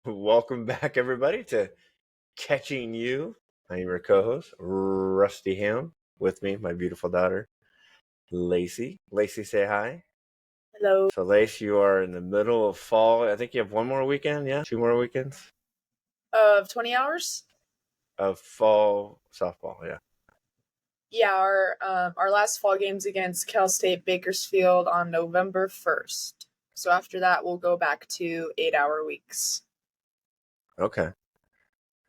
Welcome back, everybody, to Catching You. I'm your co-host, Rusty Ham. With me, my beautiful daughter, Lacie. Lacie, say hi. Hello. So, Lacie, you are in the middle of fall. I think you have one more weekend, yeah? 2 more weekends Of 20 hours? of fall softball, yeah. Yeah, our last fall game's against Cal State Bakersfield on November 1st. So after that, we'll go back to 8-hour weeks. Okay,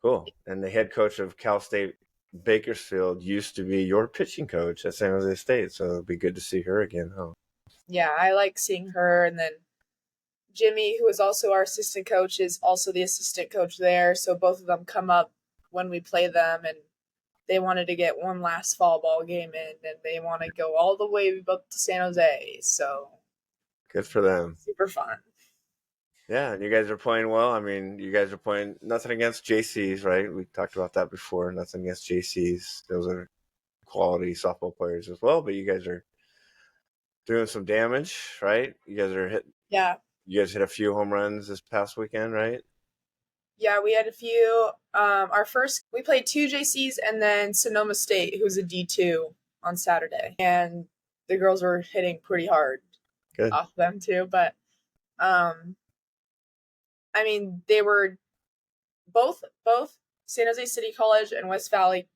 cool. And the head coach of Cal State Bakersfield used to be your pitching coach at San Jose State, so it'll be good to see her again, huh? Yeah, I like seeing her. And then Jimmy, who is also our assistant coach, is also the assistant coach there. So both of them come up when we play them, and they wanted to get one last fall ball game in, and they want to go all the way up to San Jose. So Good for them. super fun. Yeah, and you guys are playing well. I mean, you guys are playing nothing against JCs, right? We talked about that before. Nothing against JCs. Those are quality softball players as well, but you guys are doing some damage, right? You guys are hit. Yeah. You guys hit a few home runs this past weekend, right? Yeah, we had a few. We played two JCs and then Sonoma State, who's a D2 on Saturday. And the girls were hitting pretty hard Good. off them too. But, I mean, they were both San Jose City College and West Valley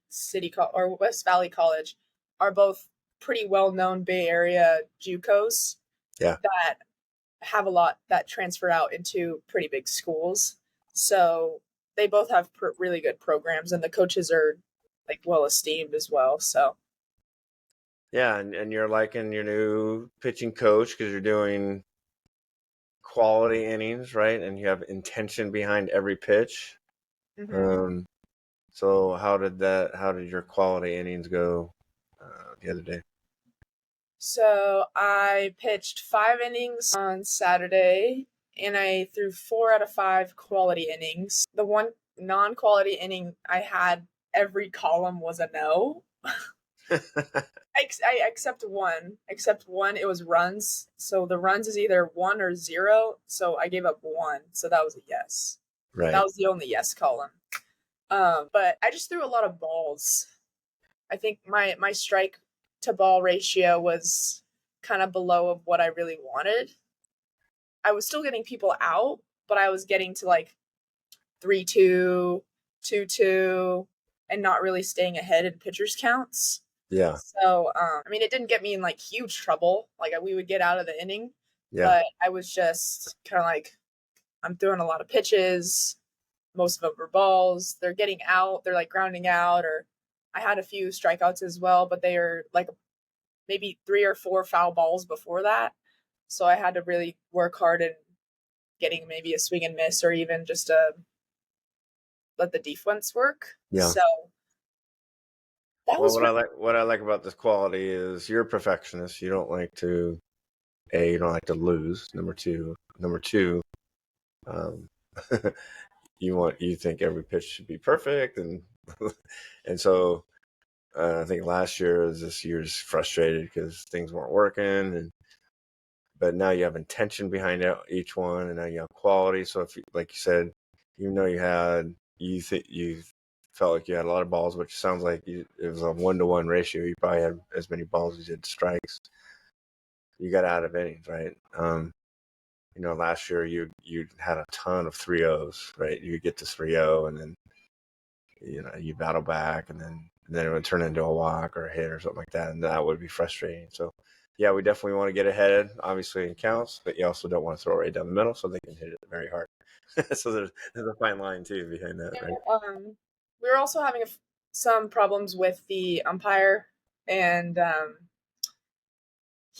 West Valley College are both pretty well-known Bay Area JUCOs. Yeah. That have a lot that transfer out into pretty big schools. So they both have really good programs, and the coaches are like well esteemed as well. So Yeah, and you're liking your new pitching coach because you're doing quality innings, right? And you have intention behind every pitch. So how did your quality innings go the other day? So I pitched 5 innings on Saturday, and I threw 4 out of 5 quality innings. The one non-quality inning I had, every column was a no. I accept one. Except one, it was runs. So the runs is either 1 or 0. So I gave up 1. So that was a yes. Right. That was the only yes column. But I just threw a lot of balls. I think my strike to ball ratio was kind of below of what I really wanted. I was still getting people out, but I was getting to like 3-2, 2-2, and not really staying ahead in pitchers counts. Yeah. So, I mean, it didn't get me in like huge trouble. Like we would get out of the inning, Yeah. but I was just kind of like, I'm throwing a lot of pitches. Most of them were balls. They're getting out. They're like grounding out, or I had a few strikeouts as well, but they are like maybe 3 or 4 foul balls before that. So I had to really work hard in getting maybe a swing and miss, or even just let the defense work. Yeah. So that well, was what I like about this quality is you're a perfectionist. You don't like to lose. Number two, you think every pitch should be perfect, and and so I think last year was this year's frustrated because things weren't working, but now you have intention behind each one, and now you have quality. So if like you said, even though you felt like you had a lot of balls, which sounds like it was a 1-to-1 ratio. You probably had as many balls as you did strikes. You got out of innings, right? Last year you had a ton of 3-0s, right? You get to 3-0, and then you battle back, and then it would turn into a walk or a hit or something like that, and that would be frustrating. So, yeah, we definitely want to get ahead, obviously in counts, but you also don't want to throw it right down the middle so they can hit it very hard. So there's a fine line too behind that, right? We were also having some problems with the umpire, and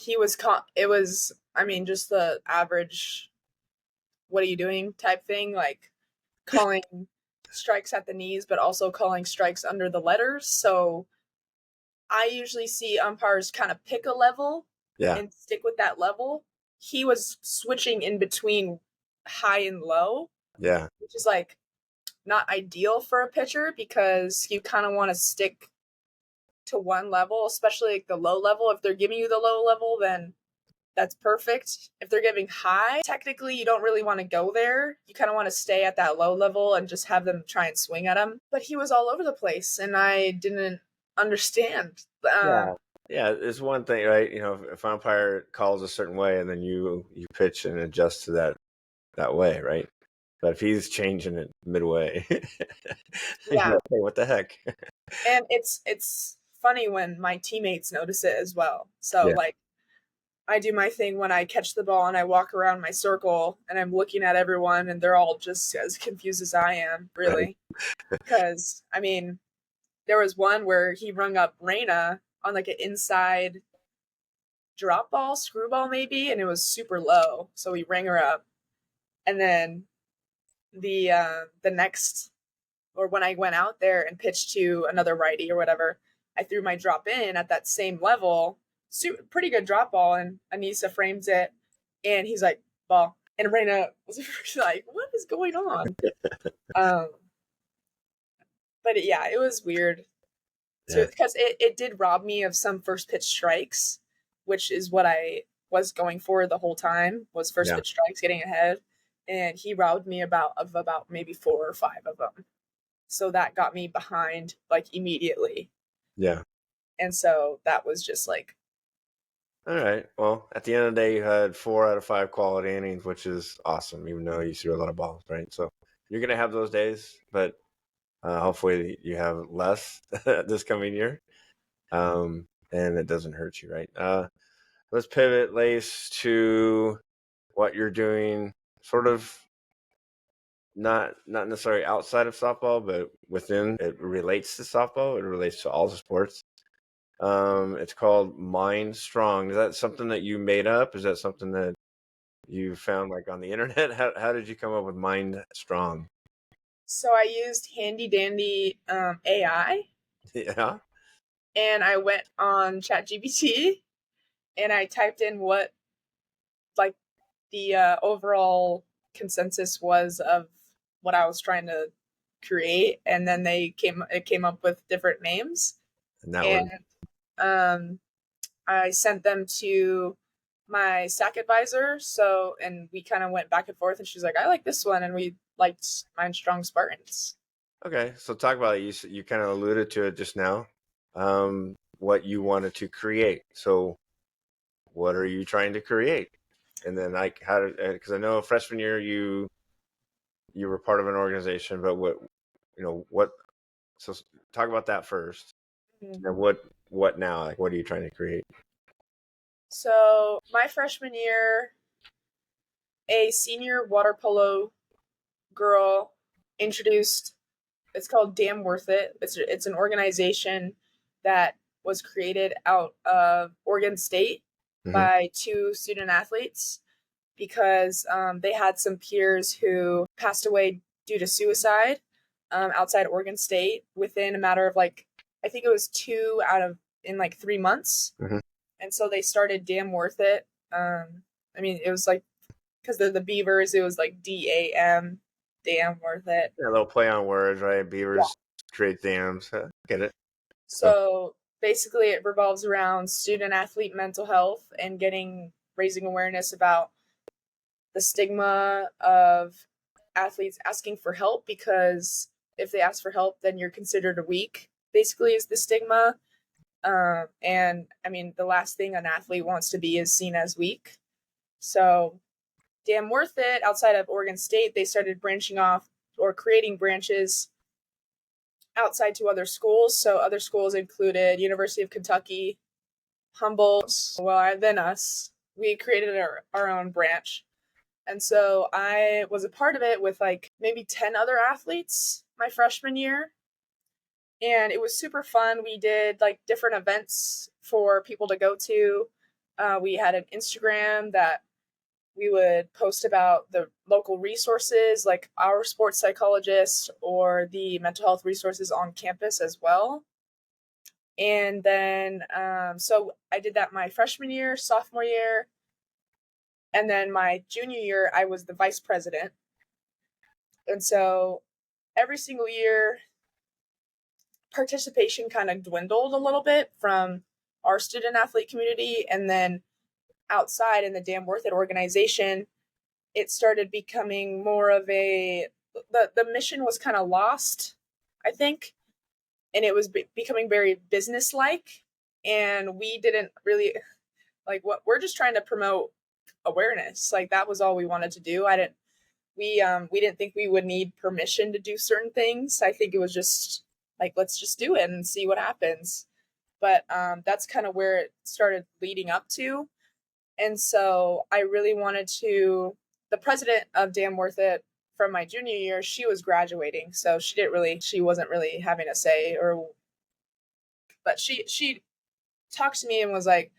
it was, I mean, just the average what are you doing type thing, like calling strikes at the knees, but also calling strikes under the letters. So I usually see umpires kind of pick a level and stick with that level. He was switching in between high and low. Yeah. Which is like not ideal for a pitcher because you kind of want to stick to one level, especially like the low level. If they're giving you the low level, then that's perfect. If they're giving high, technically you don't really want to go there. You kind of want to stay at that low level and just have them try and swing at him. But he was all over the place, and I didn't understand. Yeah, it's one thing, right? If an umpire calls a certain way, and then you pitch and adjust to that way, right? But if he's changing it midway, you're Yeah, like, hey, what the heck? and it's funny when my teammates notice it as well. So Yeah, like I do my thing when I catch the ball and I walk around my circle and I'm looking at everyone and they're all just as confused as I am, right. really. Because I mean, there was one where he rung up Reina on like an inside drop ball, screwball maybe, and it was super low. So we rang her up. And then the next, or when I went out there and pitched to another righty or whatever, I threw my drop in at that same level, pretty good drop ball, and Anissa frames it, and he's like, ball. And Reina was like, what is going on? Um, but yeah, it was weird. So Yeah, because it did rob me of some first pitch strikes, which is what I was going for the whole time, was first yeah, pitch strikes, getting ahead. And he robbed me about maybe 4 or 5 of them. So that got me behind like immediately. yeah. And so that was just like, All right. Well, at the end of the day, you had 4 out of 5 quality innings, which is awesome, even though you threw a lot of balls, right? So you're gonna have those days, but hopefully you have less this coming year, and it doesn't hurt you, right? Let's pivot, Lace, to what you're doing, sort of not necessarily outside of softball, but within. It relates to softball. It relates to all the sports. It's called Mindstrong. Is that something that you made up? Is that something that you found like on the internet? How did you come up with Mindstrong? so I used handy dandy AI, Yeah. and I went on ChatGPT and I typed in what like the overall consensus was of what I was trying to create, and then it came up with different names, And that was and um, I sent them to my SAC advisor. So, and we kind of went back and forth, and she's like, "I like this one," and we liked Mindstrong Spartans. okay. So talk about it. You kind of alluded to it just now. What you wanted to create. So what are you trying to create? And then like how did, because I know freshman year you were part of an organization, but what, so talk about that first. Mhm. And what now? Like what are you trying to create? So, my freshman year, a senior water polo girl introduced. It's called Damn Worth It. It's an organization that was created out of Oregon State Hmm. by 2 student athletes because they had some peers who passed away due to suicide outside Oregon State within a matter of like, I think it was 3 months. Hmm. And so they started Damn Worth It. I mean, it was like, because they're the Beavers, it was like DAM, Damn Worth It. Yeah, a little play on words, right? Yeah. Beavers create dams. Get it? So So basically, it revolves around student athlete mental health and raising awareness about the stigma of athletes asking for help, because if they ask for help, then you're considered a weak, basically, is the stigma. And I mean, the last thing an athlete wants to be is seen as weak. So, Damn Worth It, outside of Oregon State, they started branching off or creating branches outside to other schools. So, other schools included University of Kentucky, Humboldt, well, then us. We created our own branch. And so I was a part of it with like maybe 10 other athletes my freshman year. And it was super fun. We did like different events for people to go to. We had an Instagram that we would post about the local resources, like our sports psychologist or the mental health resources on campus as well. And then, so I did that my freshman year, sophomore year. And then my junior year, I was the vice president. And so every single year, participation kind of dwindled a little bit from our student athlete community. And then outside in the Damn Worth It organization, it started becoming more of the mission was kind of lost, I think, and it was becoming very business-like, and we didn't really like what we're just trying to promote awareness. Like that was all we wanted to do. We didn't think we would need permission to do certain things. I think it was just like, let's just do it and see what happens. But that's kind of where it started leading up to. And so I really wanted to, the president of Damn Worth It from my junior year, she was graduating. So she wasn't really having a say but she talked to me and was like,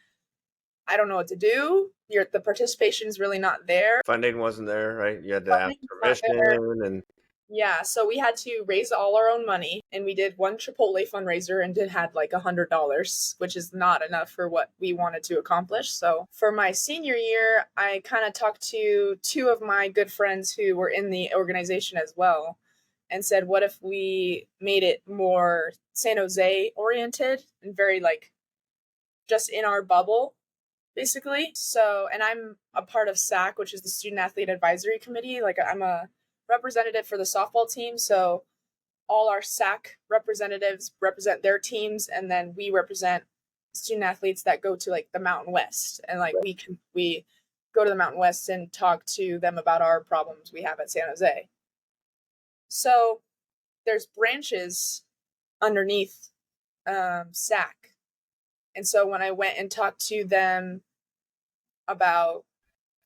I don't know what to do. The participation is really not there. Funding wasn't there, right? You had to ask permission and yeah, so we had to raise all our own money, and we did one Chipotle fundraiser and had like $100, which is not enough for what we wanted to accomplish. So for my senior year, I kind of talked to two of my good friends who were in the organization as well, and said, what if we made it more San Jose oriented and very like just in our bubble, basically. So, and I'm a part of SAC, which is the Student Athlete Advisory Committee. Like I'm a representative for the softball team. So all our SAC representatives represent their teams, and then we represent student athletes that go to like the Mountain West. And like we go to the Mountain West and talk to them about our problems we have at San Jose. So there's branches underneath SAC. And so when I went and talked to them about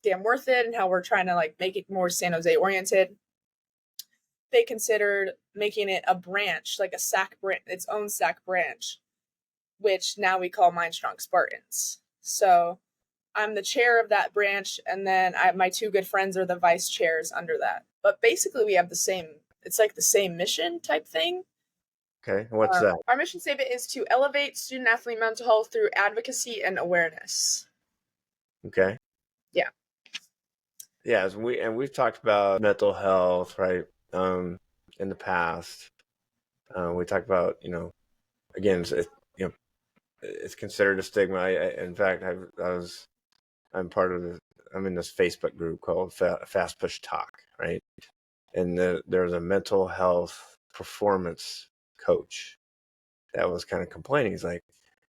Damn Worth It and how we're trying to like make it more San Jose oriented, they considered making it a branch, like a SAC branch, its own SAC branch, which now we call Mindstrong Spartans. So I'm the chair of that branch, and then my two good friends are the vice chairs under that. But basically we have it's like the same mission type thing. Okay, what's that? Our mission statement is to elevate student athlete mental health through advocacy and awareness. Okay. Yeah. Yeah, we've talked about mental health, right? In the past, we talked about, again, it's considered a stigma. In fact, I'm in this Facebook group called Fast Push Talk, right? And there's a mental health performance coach that was kind of complaining. He's like,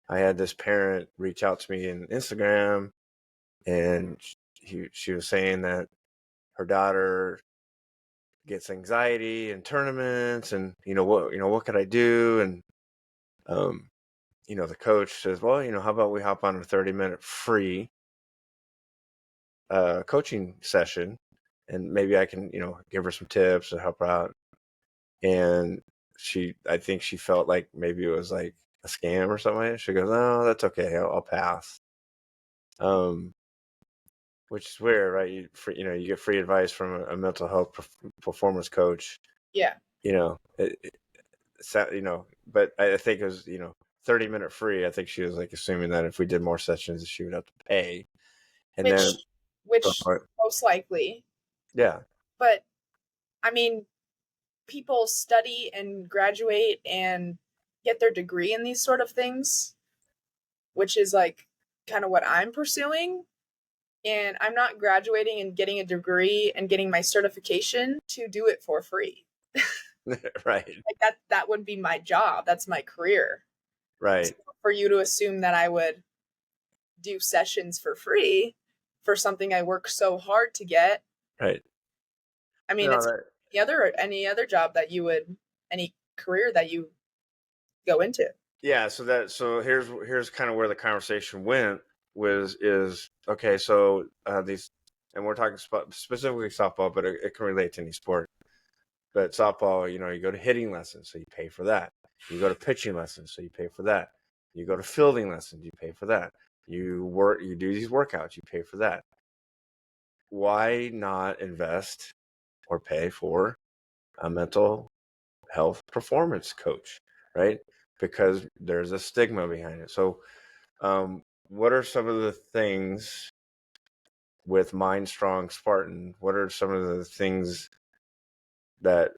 I had this parent reach out to me in Instagram, and she was saying that her daughter gets anxiety in tournaments, and what could I do? And the coach says, well, how about we hop on a 30-minute free coaching session, and maybe I can give her some tips and help her out. And I think she felt like maybe it was like a scam or something. She goes, no, that's okay, I'll pass. Which is weird, right? You get free advice from a mental health performance coach. Yeah. But I think it was 30-minute free. I think she was like assuming that if we did more sessions, she would have to pay. And which most likely. Yeah. But I mean, people study and graduate and get their degree in these sort of things, which is like kind of what I'm pursuing. And I'm not graduating and getting a degree and getting my certification to do it for free. Right. Like that would be my job. That's my career. Right. So for you to assume that I would do sessions for free for something I work so hard to get. Right. I mean, it's any other job that any career that you go into. Yeah. So here's kind of where the conversation went okay. So these, and we're talking specifically softball, but it can relate to any sport. But softball, you go to hitting lessons, so you pay for that. You go to pitching lessons, so you pay for that. You go to fielding lessons, you pay for that. You do these workouts, you pay for that. Why not invest or pay for a mental health performance coach, right? Because there's a stigma behind it. So, what are some of the things with Mindstrong Spartan? What are some of the things that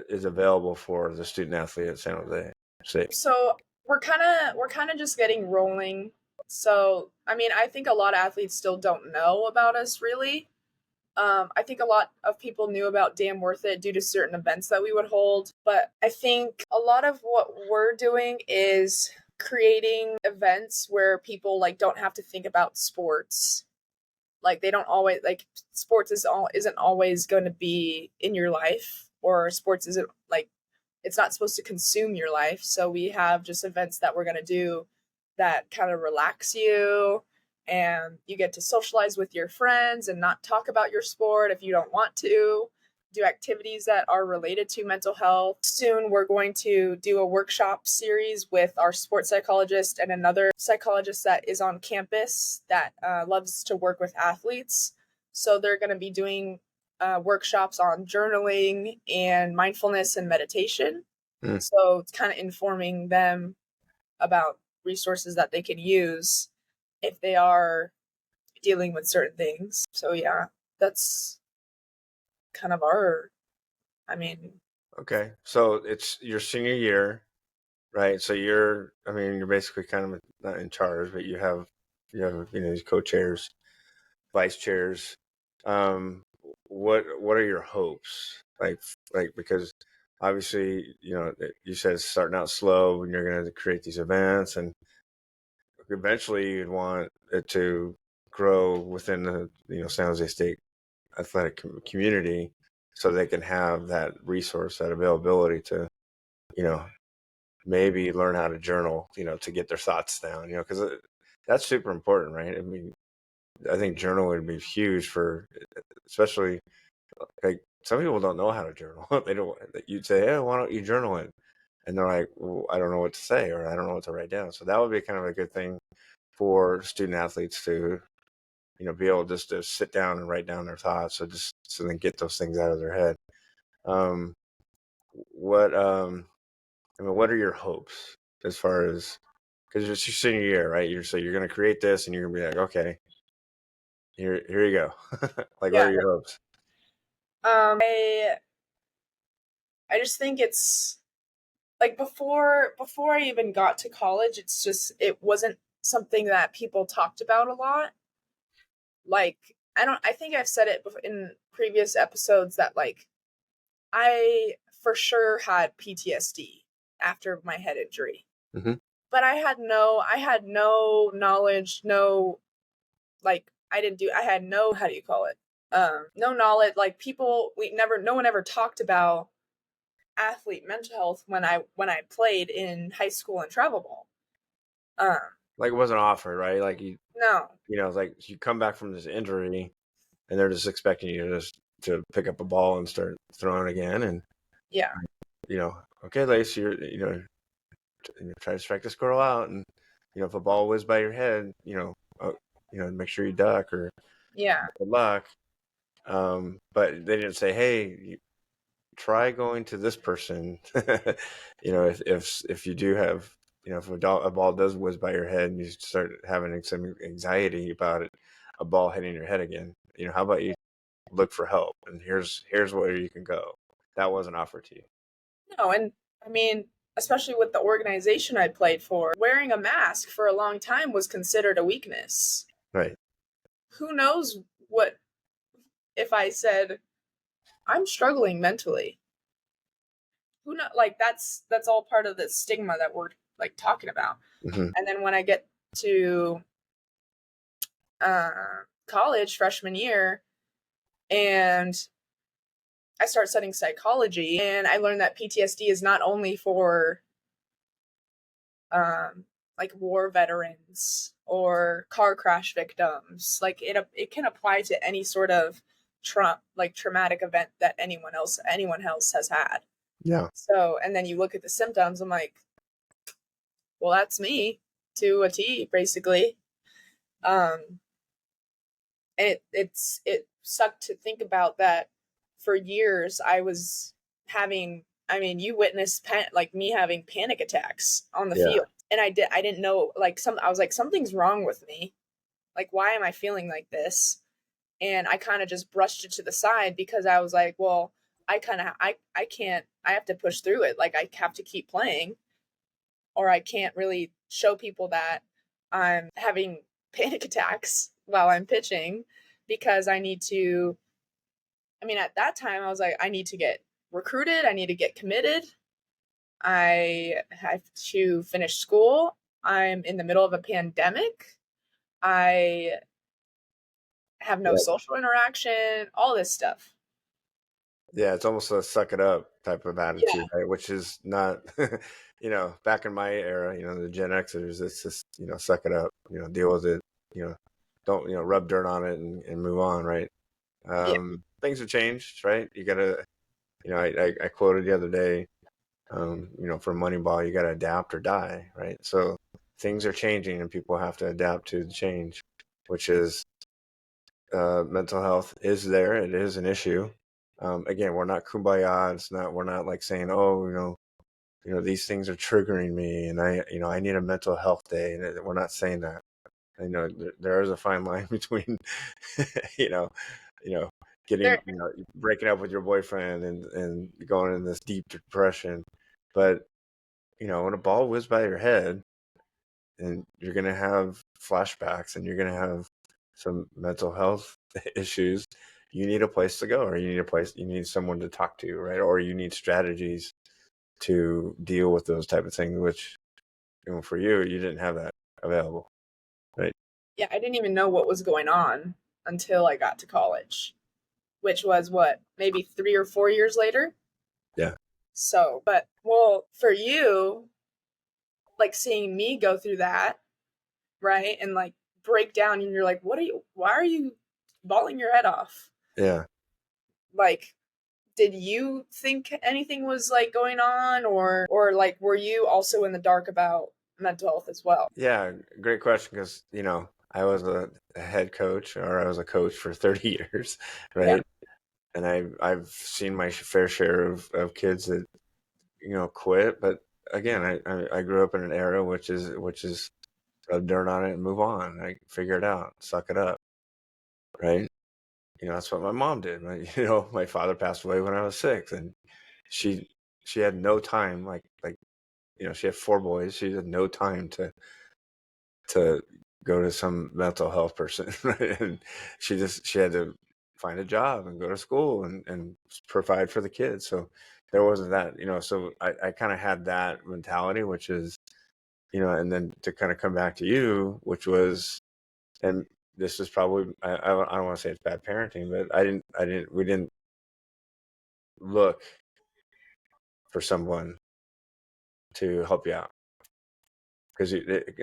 is available for the student athlete at San Jose State? So we're kind of just getting rolling. So, I mean, I think a lot of athletes still don't know about us really. I think a lot of people knew about Damn Worth It due to certain events that we would hold. But I think a lot of what we're doing is creating events where people like don't have to think about sports. Like they don't always like sports isn't always going to be in your life, or sports isn't like it's not supposed to consume your life. So we have just events that we're going to do that kind of relax you, and you get to socialize with your friends and not talk about your sport if you don't want to. Do activities that are related to mental health. Soon we're going to do a workshop series with our sports psychologist and another psychologist that is on campus that loves to work with athletes. So they're going to be doing workshops on journaling and mindfulness and meditation. Mm. So it's kind of informing them about resources that they can use if they are dealing with certain things. So yeah, that's kind of I mean. Okay. So it's your senior year, right? So you're basically kind of not in charge, but these co-chairs, vice chairs. Um, what are your hopes? Because obviously, you said it's starting out slow and you're going to create these events, and eventually you'd want it to grow within the, San Jose State athletic community, so they can have that resource, that availability to, you know, maybe learn how to journal, to get their thoughts down, because that's super important, right? I mean, I think journaling would be huge for, especially like some people don't know how to journal. They don't. You'd say, "Hey, why don't you journal it?" And they're like, "Well, I don't know what to say, or I don't know what to write down." So that would be kind of a good thing for student athletes to, be able just to sit down and write down their thoughts, so they get those things out of their head. Um, what what are your hopes as far as, because it's your senior year, right? You're going to create this, and you're going to be like, okay, here you go. Like, what Yeah. are your hopes? I just think it's like before I even got to college, it wasn't something that people talked about a lot. Like I think I've said it in previous episodes that like I for sure had PTSD after my head injury. Mm-hmm. But I had no knowledge, no like I had no, how do you call it? No knowledge, like no one ever talked about athlete mental health when I played in high school and travel ball. Um, Like, it wasn't offered, right? Like, no. it's like you come back from this injury, and they're just expecting you to pick up a ball and start throwing again, and Yeah. Okay, Lacie, try to strike the squirrel out, and if a ball whizzes by your head, make sure you duck, or Yeah. good luck. But they didn't say, hey, try going to this person. If you do have, if a ball does whiz by your head and you start having some anxiety about it, a ball hitting your head again, how about you look for help? And here's where you can go. That wasn't offered to you. No, and I mean, especially with the organization I played for, wearing a mask for a long time was considered a weakness. Right. Who knows what if I said I'm struggling mentally? Who know, like that's all part of the stigma that we're like talking about. Mm-hmm. And then when I get to college freshman year and I start studying psychology, and I learned that PTSD is not only for like war veterans or car crash victims. Like it can apply to any sort of traumatic event that anyone else has had. Yeah. So, and then you look at the symptoms, I'm like, well, that's me to a T, basically. And it sucked to think about that. For years I was having, I mean, you witnessed like me having panic attacks on the field, and I didn't know, like, I was like, something's wrong with me, like, why am I feeling like this? And I kind of just brushed it to the side because I was like, well, I can't, I have to push through it, like I have to keep playing, or I can't really show people that I'm having panic attacks while I'm pitching because I need to, I mean, at that time, I was like, I need to get recruited, I need to get committed, I have to finish school. I'm in the middle of a pandemic. I have no Yeah. social interaction, all this stuff. Yeah, it's almost a suck it up type of Yeah. attitude, right? Which is not, back in my era, the Gen Xers, it's just, suck it up, deal with it, you know, don't, rub dirt on it and move on, right? Yeah. Things have changed, right? You gotta, I quoted the other day, for Moneyball, you gotta adapt or die, right? So things are changing and people have to adapt to the change, which is mental health is there. It is an issue. Again, we're not kumbaya. We're not like saying, oh, these things are triggering me and I need a mental health day. And we're not saying that. There is a fine line between, you know, you know, getting, There, breaking up with your boyfriend and going in this deep depression. But, when a ball whizzes by your head and you're going to have flashbacks and you're going to have some mental health issues, you need a place to go, or you need someone to talk to, right? Or you need strategies to deal with those type of things, which, for you didn't have that available, right? yeah, I didn't even know what was going on until I got to college, which was what, maybe 3 or 4 years later. Yeah. So, but well, for you, like seeing me go through that, right? And like break down and you're like, why are you bawling your head off? Yeah. Like, did you think anything was like going on, or like were you also in the dark about mental health as well? Yeah. Great question. Because, I was a head coach, or I was a coach for 30 years, Yeah. right? And I've seen my fair share of kids that, quit. But again, I grew up in an era which is rub dirt on it and move on. Like, figure it out, suck it up, right? That's what my mom did. My father passed away when I was 6, and she she had no time. She had 4 boys. She had no time to go to some mental health person, right? And she had to find a job and go to school and provide for the kids. So there wasn't that, So I kind of had that mentality, which is, and then to kind of come back to you, which was, and this is probably, I don't want to say it's bad parenting, but we didn't look for someone to help you out because,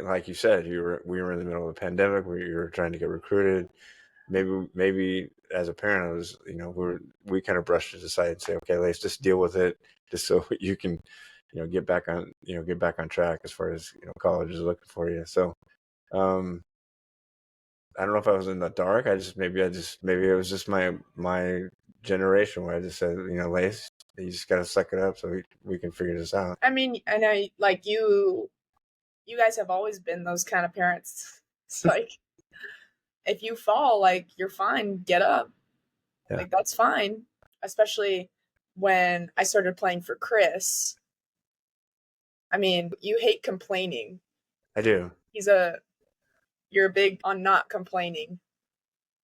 like you said, we were in the middle of a pandemic where you were trying to get recruited. Maybe as a parent, I was, we kind of brushed it aside and say, okay, let's just deal with it, just so you can, get back on track as far as, college is looking for you. So, um, I don't know if I was in the dark. Maybe it was just my generation where I just said, Lace, you just got to suck it up so we can figure this out. I mean, I know like you guys have always been those kind of parents. It's like if you fall, like you're fine, get up. Yeah, Like that's fine. Especially when I started playing for Chris. I mean, you hate complaining. I do. He's a you're big on not complaining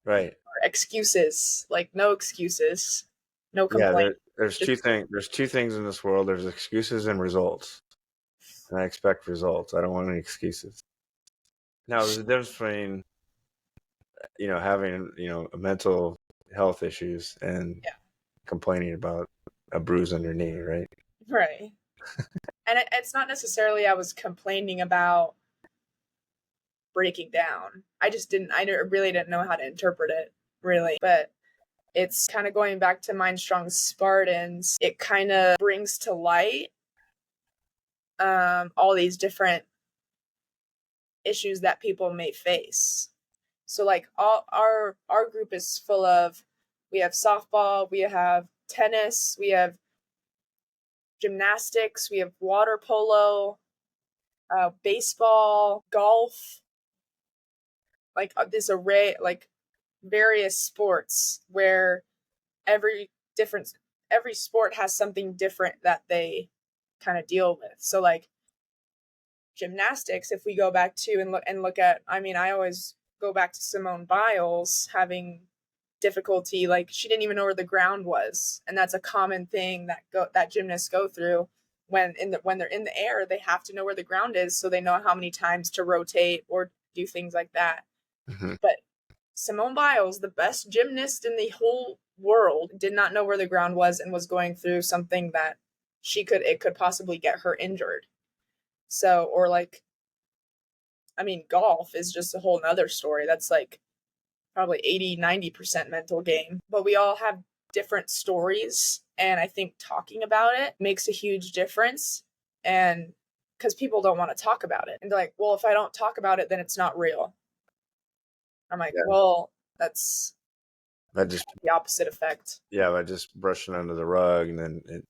Right. or excuses. Like no excuses, no Yeah. complaint. There's Just two things. There's two things in this world. There's excuses and results, and I expect results. I don't want any excuses. Now, there's a difference between, having, mental health issues and yeah, complaining about a bruise on your knee, right? right. And it's not necessarily I was complaining about breaking down. I really didn't know how to interpret it, really. But it's kind of going back to Mindstrong Spartans. It kind of brings to light all these different issues that people may face. So like all our group is full of, we have softball, we have tennis, we have gymnastics, we have water polo, baseball, golf, like this array, like various sports where every different every sport has something different that they kind of deal with. So like gymnastics, if we go back to and look at, I mean, I always go back to Simone Biles having difficulty, like she didn't even know where the ground was, and that's a common thing that gymnasts go through. When they're in the air, they have to know where the ground is so they know how many times to rotate or do things like that. Mm-hmm. But Simone Biles, the best gymnast in the whole world, did not know where the ground was and was going through something that it could possibly get her injured. So, or like, I mean, golf is just a whole nother story. That's like probably 80-90% mental game. But we all have different stories. And I think talking about it makes a huge difference. And because people don't want to talk about it. And they're like, well, if I don't talk about it, then it's not real. I'm like, Yeah. well, that's just the opposite effect. Yeah, by just brushing under the rug, and then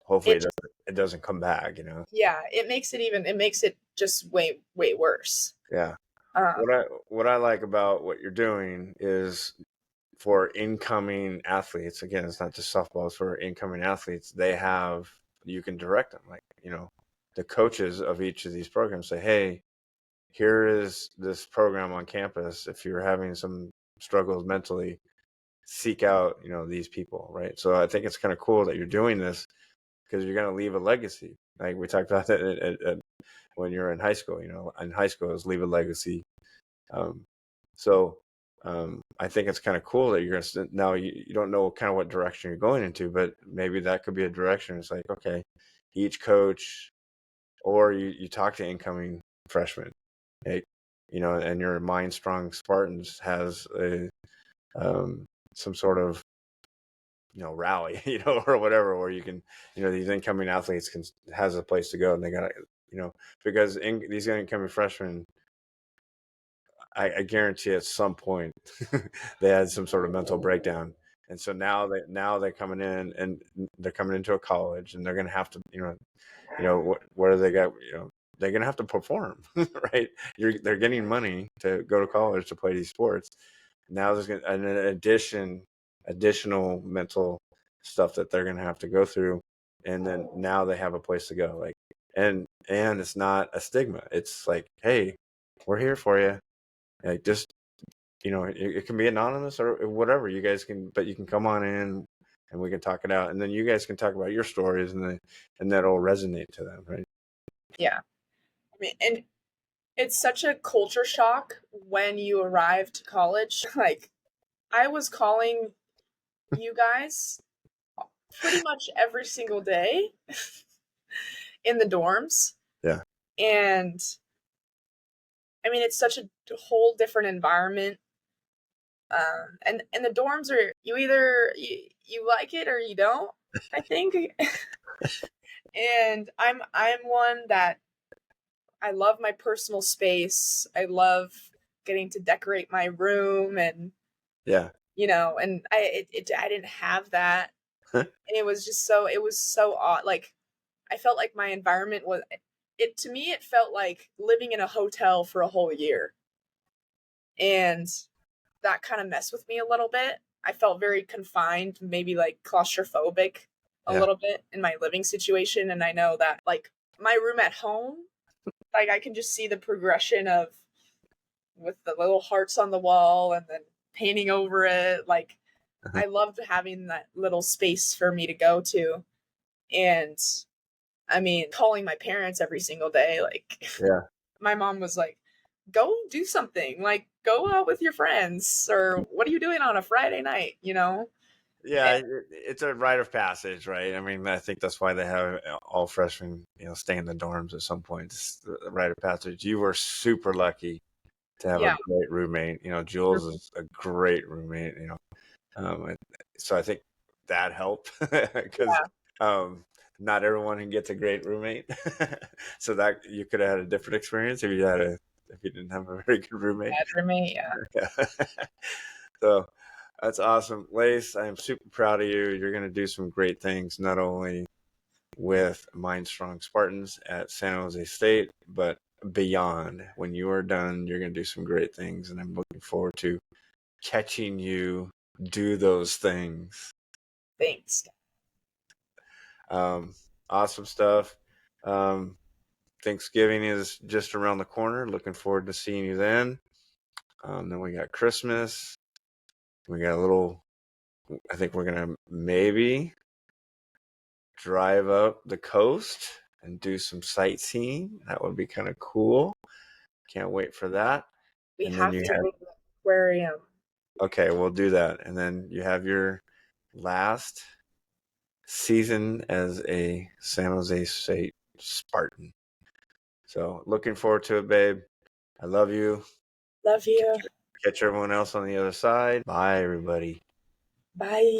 hopefully it doesn't come back. Yeah, it makes it just way worse. Yeah. What I like about what you're doing is for incoming athletes. Again, it's not just softball; it's for incoming athletes. You can direct them, like the coaches of each of these programs say, "Hey, here is this program on campus. If you're having some struggles mentally, seek out these people," right? So I think it's kind of cool that you're doing this, because you're going to leave a legacy. Like we talked about that when you're in high school. In high school is leave a legacy. So I think it's kind of cool that you're going to now you don't know kind of what direction you're going into, but maybe that could be a direction. It's like, okay, each coach, or you talk to incoming freshmen, hey, and your Mindstrong Spartans has a some sort of rally, or whatever, where you can, these incoming athletes has a place to go, and they got because these incoming freshmen, I guarantee at some point they had some sort of mental breakdown, and so now they're coming in, and they're coming into a college, and they're going to have to, what do they got, they're going to have to perform, right? They're getting money to go to college to play these sports. Now there's an additional mental stuff that they're going to have to go through, and then now they have a place to go, like, and it's not a stigma. It's like, hey, we're here for you. Like, just it can be anonymous or whatever. You guys can, but you can come on in, and we can talk it out, and then you guys can talk about your stories, and that'll resonate to them, right? Yeah, I mean, and it's such a culture shock when you arrive to college. Like, I was calling you guys pretty much every single day in the dorms. Yeah. And I mean, it's such a whole different environment. And the dorms are, you like it or you don't, I think. And I'm one that I love my personal space. I love getting to decorate my room, and Yeah. and I didn't have that. And it was so odd. Like, I felt like my environment was, to me it felt like living in a hotel for a whole year. And that kind of messed with me a little bit. I felt very confined, maybe like claustrophobic a little bit in my living situation. And I know that, like, my room at home, like, I can just see the progression of, with the little hearts on the wall and then painting over it. Like, I loved having that little space for me to go to. And I mean, calling my parents every single day, like, Yeah. my mom was like, go do something, like, go out with your friends, or what are you doing on a Friday night, Yeah, it's a rite of passage, right? I mean, I think that's why they have all freshmen, stay in the dorms at some point. It's a rite of passage. You were super lucky to have a Yeah. great roommate. Jules is a great roommate. So I think that helped because not everyone can get a great roommate. So that you could have had a different experience if you didn't have a very good roommate. Bad roommate, yeah. So that's awesome. Lace, I am super proud of you. You're going to do some great things, not only with Mindstrong Spartans at San Jose State, but beyond. When you are done, you're going to do some great things, and I'm looking forward to catching you do those things. Thanks. Awesome stuff. Thanksgiving is just around the corner. Looking forward to seeing you then. Then we got Christmas. We got a little, I think we're going to maybe drive up the coast and do some sightseeing. That would be kind of cool. Can't wait for that. We And then have you to have, go to the aquarium. okay, we'll do that. And then you have your last season as a San Jose State Spartan. So looking forward to it, babe. I love you. Love you. Catch everyone else on the other side. Bye, everybody. Bye.